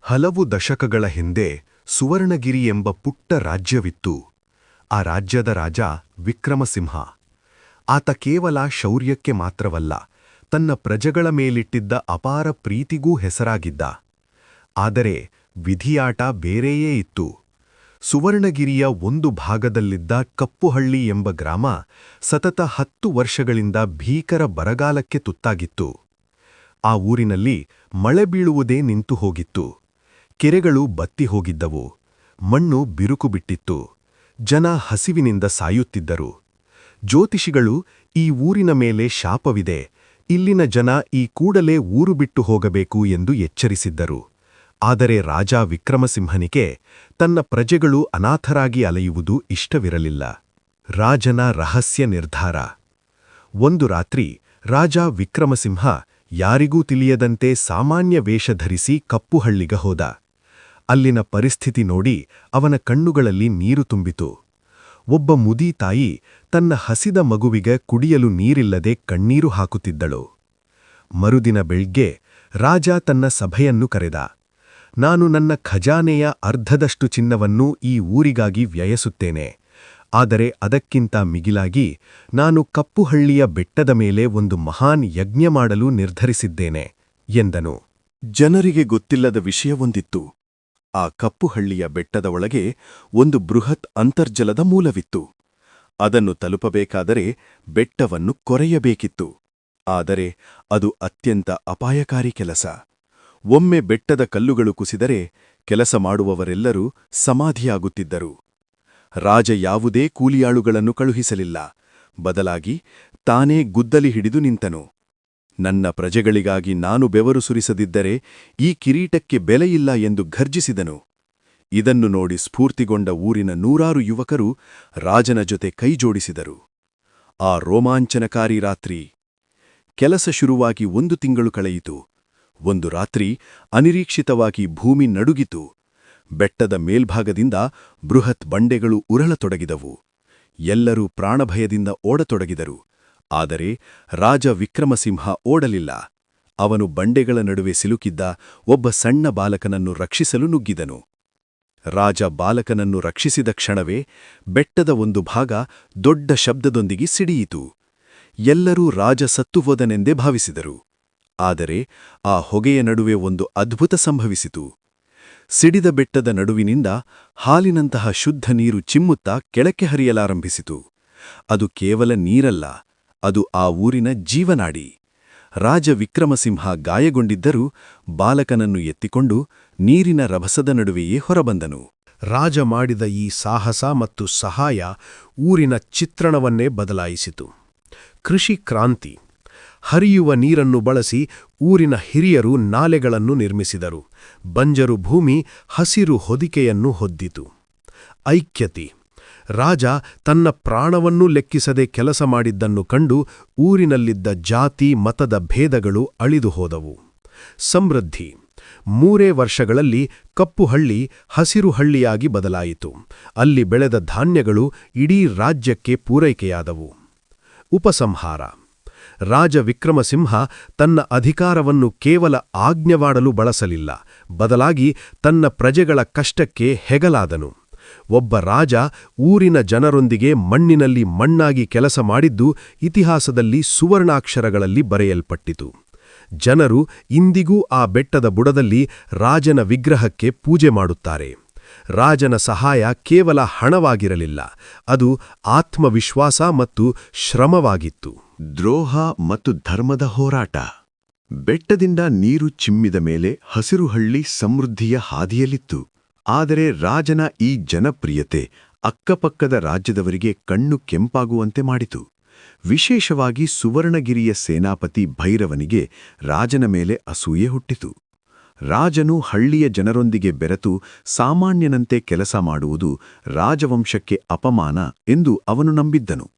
ಹಲವು ದಶಕಗಳ ಹಿಂದೆ ಸುವರ್ಣಗಿರಿ ಎಂಬ ಪುಟ್ಟ ರಾಜ್ಯವಿತ್ತು. ಆ ರಾಜ್ಯದ ರಾಜ ವಿಕ್ರಮಸಿಂಹ. ಆತ ಕೇವಲ ಶೌರ್ಯಕ್ಕೆ ಮಾತ್ರವಲ್ಲ, ತನ್ನ ಪ್ರಜೆಗಳ ಮೇಲಿಟ್ಟಿದ್ದ ಅಪಾರ ಪ್ರೀತಿಗೂ ಹೆಸರಾಗಿದ್ದ. ಆದರೆ ವಿಧಿಯಾಟ ಬೇರೆಯೇ ಇತ್ತು. ಸುವರ್ಣಗಿರಿಯ ಒಂದು ಭಾಗದಲ್ಲಿದ್ದ ಕಪ್ಪುಹಳ್ಳಿ ಎಂಬ ಗ್ರಾಮ ಸತತ 10 ವರ್ಷಗಳಿಂದ ಭೀಕರ ಬರಗಾಲಕ್ಕೆ ತುತ್ತಾಗಿತ್ತು. ಆ ಊರಿನಲ್ಲಿ ಮಳೆ ಬೀಳುವುದೇ ನಿಂತು ಹೋಗಿತ್ತು. ಕೆರೆಗಳು ಬತ್ತಿ ಹೋಗಿದ್ದವು. ಮಣ್ಣು ಬಿರುಕು ಬಿಟ್ಟಿತ್ತು. ಜನ ಹಸಿವಿನಿಂದ ಸಾಯುತ್ತಿದ್ದರು. ಜ್ಯೋತಿಷಿಗಳು, ಈ ಊರಿನ ಮೇಲೆ ಶಾಪವಿದೆ, ಇಲ್ಲಿನ ಜನ ಈ ಕೂಡಲೇ ಊರು ಬಿಟ್ಟು ಹೋಗಬೇಕು ಎಂದು ಎಚ್ಚರಿಸಿದ್ದರು. ಆದರೆ ರಾಜ ವಿಕ್ರಮಸಿಂಹನಿಗೆ ತನ್ನ ಪ್ರಜೆಗಳು ಅನಾಥರಾಗಿ ಅಲೆಯುವುದು ಇಷ್ಟವಿರಲಿಲ್ಲ. ರಾಜನ ರಹಸ್ಯ ನಿರ್ಧಾರ. ಒಂದು ರಾತ್ರಿ ರಾಜ ವಿಕ್ರಮಸಿಂಹ ಯಾರಿಗೂ ತಿಳಿಯದಂತೆ ಸಾಮಾನ್ಯ ವೇಷ ಧರಿಸಿ ಕಪ್ಪುಹಳ್ಳಿಗೆ ಹೋದ. ಅಲ್ಲಿನ ಪರಿಸ್ಥಿತಿ ನೋಡಿ ಅವನ ಕಣ್ಣುಗಳಲ್ಲಿ ನೀರು ತುಂಬಿತು. ಒಬ್ಬ ಮುದಿ ತಾಯಿ ತನ್ನ ಹಸಿದ ಮಗುವಿಗೆ ಕುಡಿಯಲು ನೀರಿಲ್ಲದೆ ಕಣ್ಣೀರು ಹಾಕುತ್ತಿದ್ದಳು. ಮರುದಿನ ಬೆಳಿಗ್ಗೆ ರಾಜ ತನ್ನ ಸಭೆಯನ್ನು ಕರೆದ. ನಾನು ನನ್ನ ಖಜಾನೆಯ ಅರ್ಧದಷ್ಟು ಚಿನ್ನವನ್ನು ಈ ಊರಿಗಾಗಿ ವ್ಯಯಿಸುತ್ತೇನೆ, ಆದರೆ ಅದಕ್ಕಿಂತ ಮಿಗಿಲಾಗಿ ನಾನು ಕಪ್ಪುಹಳ್ಳಿಯ ಬೆಟ್ಟದ ಮೇಲೆ ಒಂದು ಮಹಾನ್ ಯಜ್ಞ ಮಾಡಲು ನಿರ್ಧರಿಸಿದ್ದೇನೆ ಎಂದನು. ಜನರಿಗೆ ಗೊತ್ತಿಲ್ಲದ ವಿಷಯವೊಂದಿತ್ತು. ಆ ಕಪ್ಪುಹಳ್ಳಿಯ ಬೆಟ್ಟದ ಒಳಗೆ ಒಂದು ಬೃಹತ್ ಅಂತರ್ಜಲದ ಮೂಲವಿತ್ತು. ಅದನ್ನು ತಲುಪಬೇಕಾದರೆ ಬೆಟ್ಟವನ್ನು ಕೊರೆಯಬೇಕಿತ್ತು. ಆದರೆ ಅದು ಅತ್ಯಂತ ಅಪಾಯಕಾರಿ ಕೆಲಸ. ಒಮ್ಮೆ ಬೆಟ್ಟದ ಕಲ್ಲುಗಳು ಕುಸಿದರೆ ಕೆಲಸ ಮಾಡುವವರೆಲ್ಲರೂ ಸಮಾಧಿಯಾಗುತ್ತಿದ್ದರು. ರಾಜ ಯಾವುದೇ ಕೂಲಿಯಾಳುಗಳನ್ನು ಕಳುಹಿಸಲಿಲ್ಲ. ಬದಲಾಗಿ ತಾನೇ ಗುದ್ದಲಿ ಹಿಡಿದು ನಿಂತನು. ನನ್ನ ಪ್ರಜೆಗಳಿಗಾಗಿ ನಾನು ಬೆವರು ಸುರಿಸದಿದ್ದರೆ ಈ ಕಿರೀಟಕ್ಕೆ ಬೆಲೆಯಿಲ್ಲ ಎಂದು ಘರ್ಜಿಸಿದನು. ಇದನ್ನು ನೋಡಿ ಸ್ಫೂರ್ತಿಗೊಂಡ ಊರಿನ 100 ಯುವಕರು ರಾಜನ ಜೊತೆ ಕೈಜೋಡಿಸಿದರು. ಆ ರೋಮಾಂಚನಕಾರಿ ರಾತ್ರಿ. ಕೆಲಸ ಶುರುವಾಗಿ 1 ತಿಂಗಳು ಕಳೆಯಿತು. ಒಂದು ರಾತ್ರಿ ಅನಿರೀಕ್ಷಿತವಾಗಿ ಭೂಮಿ ನಡುಗಿತು. ಬೆಟ್ಟದ ಮೇಲ್ಭಾಗದಿಂದ ಬೃಹತ್ ಬಂಡೆಗಳು ಉರಳತೊಡಗಿದವು. ಎಲ್ಲರೂ ಪ್ರಾಣಭಯದಿಂದ ಓಡತೊಡಗಿದರು. ಆದರೆ ರಾಜ ವಿಕ್ರಮಸಿಂಹ ಓಡಲಿಲ್ಲ. ಅವನು ಬಂಡೆಗಳ ನಡುವೆ ಸಿಲುಕಿದ್ದ ಒಬ್ಬ ಸಣ್ಣ ಬಾಲಕನನ್ನು ರಕ್ಷಿಸಲು ನುಗ್ಗಿದನು. ರಾಜ ಬಾಲಕನನ್ನು ರಕ್ಷಿಸಿದ ಕ್ಷಣವೇ ಬೆಟ್ಟದ ಒಂದು ಭಾಗ ದೊಡ್ಡ ಶಬ್ದದೊಂದಿಗೆ ಸಿಡಿಯಿತು. ಎಲ್ಲರೂ ರಾಜ ಸತ್ತುಹೋದನೆಂದೇ ಭಾವಿಸಿದರು. ಆದರೆ ಆ ಹೊಗೆಯ ನಡುವೆ ಒಂದು ಅದ್ಭುತ ಸಂಭವಿಸಿತು. ಸಿಡಿದ ಬೆಟ್ಟದ ನಡುವಿನಿಂದ ಹಾಲಿನಂತಹ ಶುದ್ಧ ನೀರು ಚಿಮ್ಮುತ್ತಾ ಕೆಳಕ್ಕೆ ಹರಿಯಲಾರಂಭಿಸಿತು. ಅದು ಕೇವಲ ನೀರಲ್ಲ, ಅದು ಆ ಊರಿನ ಜೀವನಾಡಿ. ರಾಜ ವಿಕ್ರಮಸಿಂಹ ಗಾಯಗೊಂಡಿದ್ದರೂ ಬಾಲಕನನ್ನು ಎತ್ತಿಕೊಂಡು ನೀರಿನ ರಭಸದ ನಡುವೆಯೇ ಹೊರಬಂದನು. ರಾಜ ಮಾಡಿದ ಈ ಸಾಹಸ ಮತ್ತು ಸಹಾಯ ಊರಿನ ಚಿತ್ರಣವನ್ನೇ ಬದಲಾಯಿಸಿತು. ಕೃಷಿ ಕ್ರಾಂತಿ. ಹರಿಯುವ ನೀರನ್ನು ಬಳಸಿ ಊರಿನ ಹಿರಿಯರು ನಾಲೆಗಳನ್ನು ನಿರ್ಮಿಸಿದರು. ಬಂಜರು ಭೂಮಿ ಹಸಿರು ಹೊದಿಕೆಯನ್ನು ಹೊದ್ದಿತು. ಐಕ್ಯತೆ. ರಾಜ ತನ್ನ ಪ್ರಾಣವನ್ನೂ ಲೆಕ್ಕಿಸದೆ ಕೆಲಸ ಮಾಡಿದ್ದನ್ನು ಕಂಡು ಊರಿನಲ್ಲಿದ್ದ ಜಾತಿ ಮತದ ಭೇದಗಳು ಅಳಿದು ಹೋದವು. ಸಮೃದ್ಧಿ. 3 ವರ್ಷಗಳಲ್ಲಿ ಕಪ್ಪುಹಳ್ಳಿ ಹಸಿರು ಹಳ್ಳಿಯಾಗಿ ಬದಲಾಯಿತು. ಅಲ್ಲಿ ಬೆಳೆದ ಧಾನ್ಯಗಳು ಇಡೀ ರಾಜ್ಯಕ್ಕೆ ಪೂರೈಕೆಯಾದವು. ಉಪಸಂಹಾರ. ರಾಜ ವಿಕ್ರಮಸಿಂಹ ತನ್ನ ಅಧಿಕಾರವನ್ನು ಕೇವಲ ಆಜ್ಞೆವಾಡಲು ಬಳಸಲಿಲ್ಲ, ಬದಲಾಗಿ ತನ್ನ ಪ್ರಜೆಗಳ ಕಷ್ಟಕ್ಕೆ ಹೆಗಲಾದನು. ಒಬ್ಬ ರಾಜ ಊರಿನ ಜನರೊಂದಿಗೆ ಮಣ್ಣಿನಲ್ಲಿ ಮಣ್ಣಾಗಿ ಕೆಲಸ ಮಾಡಿದ್ದು ಇತಿಹಾಸದಲ್ಲಿ ಸುವರ್ಣಾಕ್ಷರಗಳಲ್ಲಿ ಬರೆಯಲ್ಪಟ್ಟಿತು. ಜನರು ಇಂದಿಗೂ ಆ ಬೆಟ್ಟದ ಬುಡದಲ್ಲಿ ರಾಜನ ವಿಗ್ರಹಕ್ಕೆ ಪೂಜೆ ಮಾಡುತ್ತಾರೆ. ರಾಜನ ಸಹಾಯ ಕೇವಲ ಹಣವಾಗಿರಲಿಲ್ಲ, ಅದು ಆತ್ಮವಿಶ್ವಾಸ ಮತ್ತು ಶ್ರಮವಾಗಿತ್ತು. ದ್ರೋಹ ಮತ್ತು ಧರ್ಮದ ಹೋರಾಟ. ಬೆಟ್ಟದಿಂದ ನೀರು ಚಿಮ್ಮಿದ ಮೇಲೆ ಹಸಿರು ಹಳ್ಳಿ ಸಮೃದ್ಧಿಯ ಹಾದಿಯಲ್ಲಿತ್ತು. ಆದರೆ ರಾಜನ ಈ ಜನಪ್ರಿಯತೆ ಅಕ್ಕಪಕ್ಕದ ರಾಜ್ಯದವರಿಗೆ ಕಣ್ಣು ಕೆಂಪಾಗುವಂತೆ ಮಾಡಿತು. ವಿಶೇಷವಾಗಿ ಸುವರ್ಣಗಿರಿಯ ಸೇನಾಪತಿ ಭೈರವನಿಗೆ ರಾಜನ ಮೇಲೆ ಅಸೂಯೆ ಹುಟ್ಟಿತು. ರಾಜನು ಹಳ್ಳಿಯ ಜನರೊಂದಿಗೆ ಬೆರೆತು ಸಾಮಾನ್ಯನಂತೆ ಕೆಲಸ ಮಾಡುವುದು ರಾಜವಂಶಕ್ಕೆ ಅಪಮಾನ ಎಂದು ಅವನು ನಂಬಿದ್ದನು.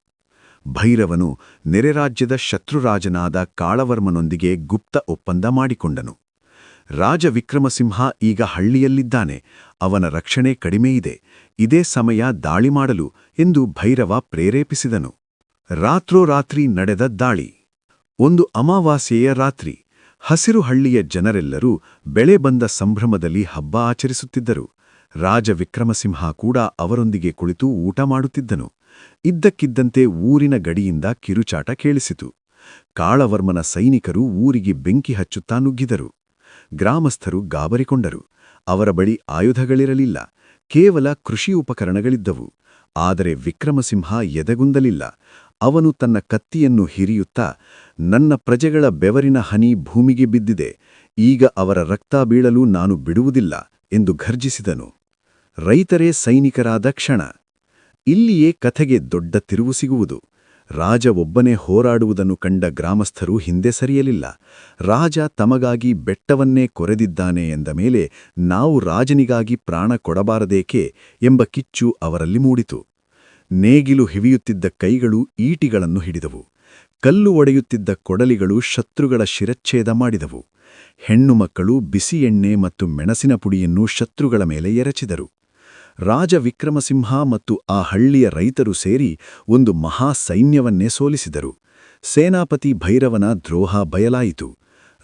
ಭೈರವನು ನೆರೆರಾಜ್ಯದ ಶತ್ರುರಾಜನಾದ ಕಾಳವರ್ಮನೊಂದಿಗೆ ಗುಪ್ತ ಒಪ್ಪಂದ ಮಾಡಿಕೊಂಡನು. ರಾಜ ವಿಕ್ರಮಸಿಂಹ ಈಗ ಹಳ್ಳಿಯಲ್ಲಿದ್ದಾನೆ, ಅವನ ರಕ್ಷಣೆ ಕಡಿಮೆಯಿದೆ, ಇದೇ ಸಮಯ ದಾಳಿ ಮಾಡಲು ಎಂದು ಭೈರವ ಪ್ರೇರೇಪಿಸಿದನು. ರಾತ್ರೋರಾತ್ರಿ ನಡೆದ ದಾಳಿ. ಒಂದು ಅಮಾವಾಸ್ಯೆಯ ರಾತ್ರಿ ಹಸಿರು ಹಳ್ಳಿಯ ಜನರೆಲ್ಲರೂ ಬೆಳೆ ಬಂದ ಸಂಭ್ರಮದಲ್ಲಿ ಹಬ್ಬ ಆಚರಿಸುತ್ತಿದ್ದರು. ರಾಜ ವಿಕ್ರಮಸಿಂಹ ಕೂಡ ಅವರೊಂದಿಗೆ ಕುಳಿತು ಊಟ ಮಾಡುತ್ತಿದ್ದನು. ಇದ್ದಕ್ಕಿದ್ದಂತೆ ಊರಿನ ಗಡಿಯಿಂದ ಕಿರುಚಾಟ ಕೇಳಿಸಿತು. ಕಾಳವರ್ಮನ ಸೈನಿಕರು ಊರಿಗೆ ಬೆಂಕಿ ಹಚ್ಚುತ್ತಾ ನುಗ್ಗಿದರು. ಗ್ರಾಮಸ್ಥರು ಗಾಬರಿಕೊಂಡರು. ಅವರ ಬಳಿ ಆಯುಧಗಳಿರಲಿಲ್ಲ, ಕೇವಲ ಕೃಷಿ ಉಪಕರಣಗಳಿದ್ದವು. ಆದರೆ ವಿಕ್ರಮಸಿಂಹ ಎದೆಗುಂದಲಿಲ್ಲ. ಅವನು ತನ್ನ ಕತ್ತಿಯನ್ನು ಹಿರಿಯುತ್ತಾ, ನನ್ನ ಪ್ರಜೆಗಳ ಬೆವರಿನ ಹನಿ ಭೂಮಿಗೆ ಬಿದ್ದಿದೆ, ಈಗ ಅವರ ರಕ್ತ ಬೀಳಲು ನಾನು ಬಿಡುವುದಿಲ್ಲ ಎಂದು ಘರ್ಜಿಸಿದನು. ರೈತರೇ ಸೈನಿಕರಾದ ಕ್ಷಣ. ಇಲ್ಲಿಯೇ ಕಥೆಗೆ ದೊಡ್ಡ ತಿರುವು ಸಿಗುವುದು. ರಾಜ ಒಬ್ಬನೇ ಹೋರಾಡುವುದನ್ನು ಕಂಡ ಗ್ರಾಮಸ್ಥರು ಹಿಂದೆ ಸರಿಯಲಿಲ್ಲ. ರಾಜ ತಮಗಾಗಿ ಬೆಟ್ಟವನ್ನೇ ಕೊರೆದಿದ್ದಾನೆ ಎಂದ ಮೇಲೆ ನಾವು ರಾಜನಿಗಾಗಿ ಪ್ರಾಣ ಕೊಡಬಾರದೇಕೆ ಎಂಬ ಕಿಚ್ಚು ಅವರಲ್ಲಿ ಮೂಡಿತು. ನೇಗಿಲು ಹಿವಿಯುತ್ತಿದ್ದ ಕೈಗಳು ಈಟಿಗಳನ್ನು ಹಿಡಿದವು. ಕಲ್ಲು ಒಡೆಯುತ್ತಿದ್ದ ಕೊಡಲಿಗಳು ಶತ್ರುಗಳ ಶಿರಚ್ಛೇದ ಮಾಡಿದವು. ಹೆಣ್ಣು ಮಕ್ಕಳು ಬಿಸಿ ಎಣ್ಣೆ ಮತ್ತು ಮೆಣಸಿನ ಪುಡಿಯನ್ನು ಶತ್ರುಗಳ ಮೇಲೆ ಎರಚಿದರು. ರಾಜ ವಿಕ್ರಮಸಿಂಹ ಮತ್ತು ಆ ಹಳ್ಳಿಯ ರೈತರು ಸೇರಿ ಒಂದು ಮಹಾ ಸೈನ್ಯವನ್ನೇ ಸೋಲಿಸಿದರು. ಸೇನಾಪತಿ ಭೈರವನ ದ್ರೋಹ ಬಯಲಾಯಿತು.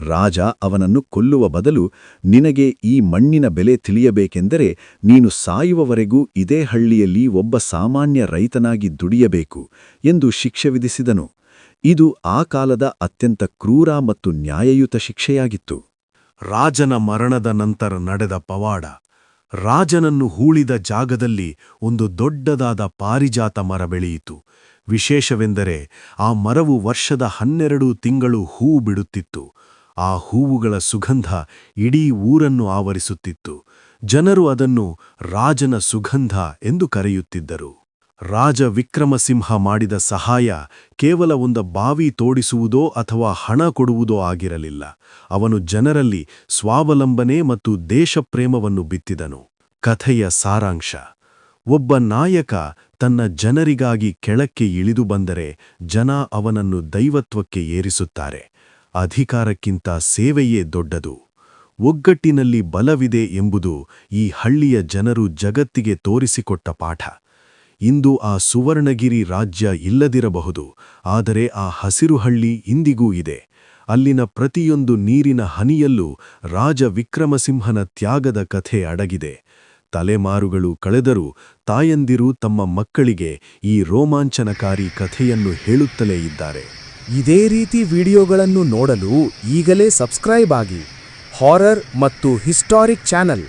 ರಾಜ ಅವನನ್ನು ಕೊಲ್ಲುವ ಬದಲು, ನಿನಗೆ ಈ ಮಣ್ಣಿನ ಬೆಲೆ ತಿಳಿಯಬೇಕೆಂದರೆ ನೀನು ಸಾಯುವವರೆಗೂ ಇದೇ ಹಳ್ಳಿಯಲ್ಲಿ ಒಬ್ಬ ಸಾಮಾನ್ಯ ರೈತನಾಗಿ ದುಡಿಯಬೇಕು ಎಂದು ಶಿಕ್ಷೆ ವಿಧಿಸಿದನು. ಇದು ಆ ಕಾಲದ ಅತ್ಯಂತ ಕ್ರೂರ ಮತ್ತು ನ್ಯಾಯಯುತ ಶಿಕ್ಷೆಯಾಗಿತ್ತು. ರಾಜನ ಮರಣದ ನಂತರ ನಡೆದ ಪವಾಡ. ರಾಜನನ್ನು ಹೂಳಿದ ಜಾಗದಲ್ಲಿ ಒಂದು ದೊಡ್ಡದಾದ ಪಾರಿಜಾತ ಮರ ಬೆಳೆಯಿತು. ವಿಶೇಷವೆಂದರೆ ಆ ಮರವು ವರ್ಷದ 12 ತಿಂಗಳು ಹೂ ಬಿಡುತ್ತಿತ್ತು. ಆ ಹೂವುಗಳ ಸುಗಂಧ ಇಡೀ ಊರನ್ನು ಆವರಿಸುತ್ತಿತ್ತು. ಜನರು ಅದನ್ನು ರಾಜನ ಸುಗಂಧ ಎಂದು ಕರೆಯುತ್ತಿದ್ದರು. ರಾಜ ವಿಕ್ರಮಸಿಂಹ ಮಾಡಿದ ಸಹಾಯ ಕೇವಲ ಒಂದು ಬಾವಿ ತೋಡಿಸುವುದೋ ಅಥವಾ ಹಣ ಕೊಡುವುದೋ ಆಗಿರಲಿಲ್ಲ. ಅವನು ಜನರಲ್ಲಿ ಸ್ವಾವಲಂಬನೆ ಮತ್ತು ದೇಶಪ್ರೇಮವನ್ನು ಬಿತ್ತಿದನು. ಕಥೆಯ ಸಾರಾಂಶ: ಒಬ್ಬ ನಾಯಕ ತನ್ನ ಜನರಿಗಾಗಿ ಕೆಳಕ್ಕೆ ಇಳಿದು ಬಂದರೆ ಜನ ಅವನನ್ನು ದೈವತ್ವಕ್ಕೆ ಏರಿಸುತ್ತಾರೆ. ಅಧಿಕಾರಕ್ಕಿಂತ ಸೇವೆಯೇ ದೊಡ್ಡದು. ಒಗ್ಗಟ್ಟಿನಲ್ಲಿ ಬಲವಿದೆ ಎಂಬುದು ಈ ಹಳ್ಳಿಯ ಜನರು ಜಗತ್ತಿಗೆ ತೋರಿಸಿಕೊಟ್ಟ ಪಾಠ. ಇಂದು ಆ ಸುವರ್ಣಗಿರಿ ರಾಜ್ಯ ಇಲ್ಲದಿರಬಹುದು, ಆದರೆ ಆ ಹಸಿರು ಹಳ್ಳಿ ಇಂದಿಗೂ ಇದೆ. ಅಲ್ಲಿನ ಪ್ರತಿಯೊಂದು ನೀರಿನ ಹನಿಯಲ್ಲೂ ರಾಜ ವಿಕ್ರಮಸಿಂಹನ ತ್ಯಾಗದ ಕಥೆ ಅಡಗಿದೆ. ತಲೆಮಾರುಗಳು ಕಳೆದರೂ ತಾಯಂದಿರು ತಮ್ಮ ಮಕ್ಕಳಿಗೆ ಈ ರೋಮಾಂಚನಕಾರಿ ಕಥೆಯನ್ನು ಹೇಳುತ್ತಲೇ ಇದ್ದಾರೆ. ಇದೇ ರೀತಿ ವಿಡಿಯೋಗಳನ್ನು ನೋಡಲು ಈಗಲೇ ಸಬ್ಸ್ಕ್ರೈಬ್ ಆಗಿ. ಹಾರರ್ ಮತ್ತು ಹಿಸ್ಟಾರಿಕ್ ಚಾನೆಲ್